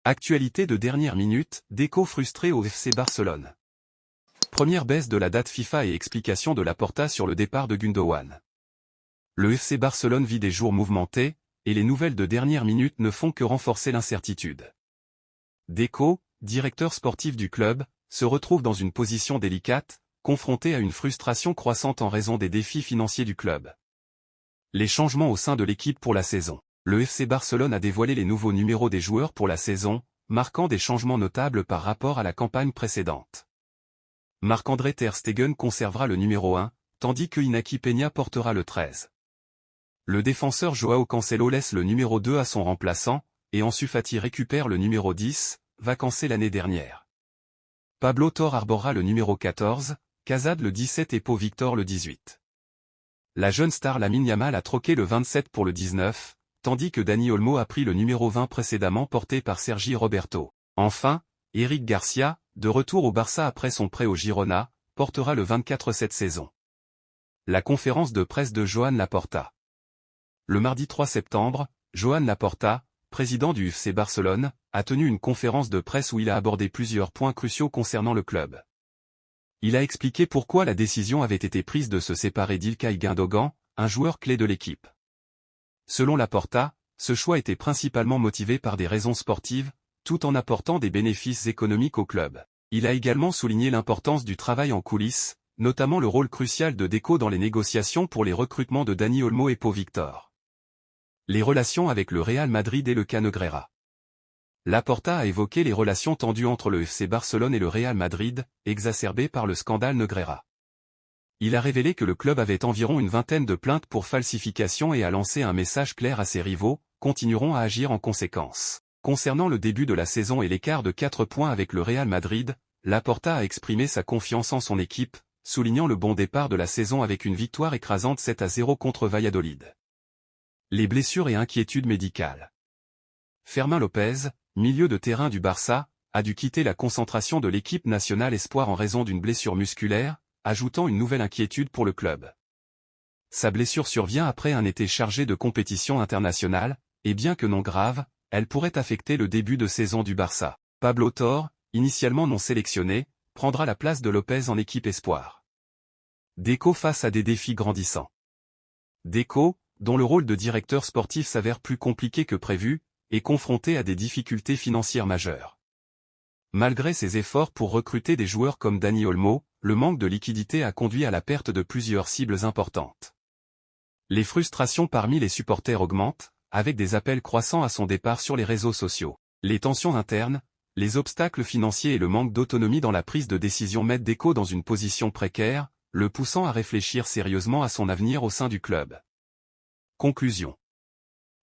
Actualité de dernière minute, Deco frustré au FC Barcelone. Première baisse de la date FIFA et explication de Laporta sur le départ de Gundogan. Le FC Barcelone vit des jours mouvementés, et les nouvelles de dernière minute ne font que renforcer l'incertitude. Deco, directeur sportif du club, se retrouve dans une position délicate, confronté à une frustration croissante en raison des défis financiers du club. Les changements au sein de l'équipe pour la saison. Le FC Barcelone a dévoilé les nouveaux numéros des joueurs pour la saison, marquant des changements notables par rapport à la campagne précédente. Marc-André Ter Stegen conservera le numéro 1, tandis que Iñaki Peña portera le 13. Le défenseur Joao Cancelo laisse le numéro 2 à son remplaçant, et Ansu Fati récupère le numéro 10, vacancé l'année dernière. Pablo Torre arborera le numéro 14, Cazade le 17 et Pau Victor le 18. La jeune star Lamine Yamal a troqué le 27 pour le 19, tandis que Dani Olmo a pris le numéro 20 précédemment porté par Sergi Roberto. Enfin, Eric Garcia, de retour au Barça après son prêt au Girona, portera le 24 cette saison. La conférence de presse de Joan Laporta. Le mardi 3 septembre, Joan Laporta, président du FC Barcelone, a tenu une conférence de presse où il a abordé plusieurs points cruciaux concernant le club. Il a expliqué pourquoi la décision avait été prise de se séparer d'Ilkay Gundogan, un joueur clé de l'équipe. Selon Laporta, ce choix était principalement motivé par des raisons sportives, tout en apportant des bénéfices économiques au club. Il a également souligné l'importance du travail en coulisses, notamment le rôle crucial de Deco dans les négociations pour les recrutements de Dani Olmo et Pau Victor. Les relations avec le Real Madrid et le Cas Negreira. Laporta a évoqué les relations tendues entre le FC Barcelone et le Real Madrid, exacerbées par le scandale Negreira. Il a révélé que le club avait environ une vingtaine de plaintes pour falsification et a lancé un message clair à ses rivaux, continueront à agir en conséquence. Concernant le début de la saison et l'écart de 4 points avec le Real Madrid, Laporta a exprimé sa confiance en son équipe, soulignant le bon départ de la saison avec une victoire écrasante 7-0 contre Valladolid. Les blessures et inquiétudes médicales. Fermín López, milieu de terrain du Barça, a dû quitter la concentration de l'équipe nationale espoir en raison d'une blessure musculaire, ajoutant une nouvelle inquiétude pour le club. Sa blessure survient après un été chargé de compétitions internationales, et bien que non grave, elle pourrait affecter le début de saison du Barça. Pablo Torre, initialement non sélectionné, prendra la place de López en équipe espoir. Deco face à des défis grandissants. Deco, dont le rôle de directeur sportif s'avère plus compliqué que prévu, est confronté à des difficultés financières majeures. Malgré ses efforts pour recruter des joueurs comme Dani Olmo, le manque de liquidité a conduit à la perte de plusieurs cibles importantes. Les frustrations parmi les supporters augmentent, avec des appels croissants à son départ sur les réseaux sociaux. Les tensions internes, les obstacles financiers et le manque d'autonomie dans la prise de décision mettent Deco dans une position précaire, le poussant à réfléchir sérieusement à son avenir au sein du club. Conclusion.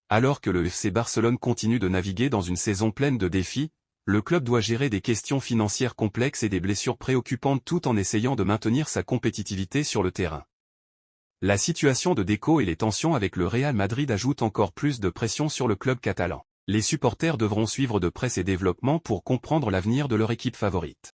Alors que le FC Barcelone continue de naviguer dans une saison pleine de défis, le club doit gérer des questions financières complexes et des blessures préoccupantes tout en essayant de maintenir sa compétitivité sur le terrain. La situation de Deco et les tensions avec le Real Madrid ajoutent encore plus de pression sur le club catalan. Les supporters devront suivre de près ces développements pour comprendre l'avenir de leur équipe favorite.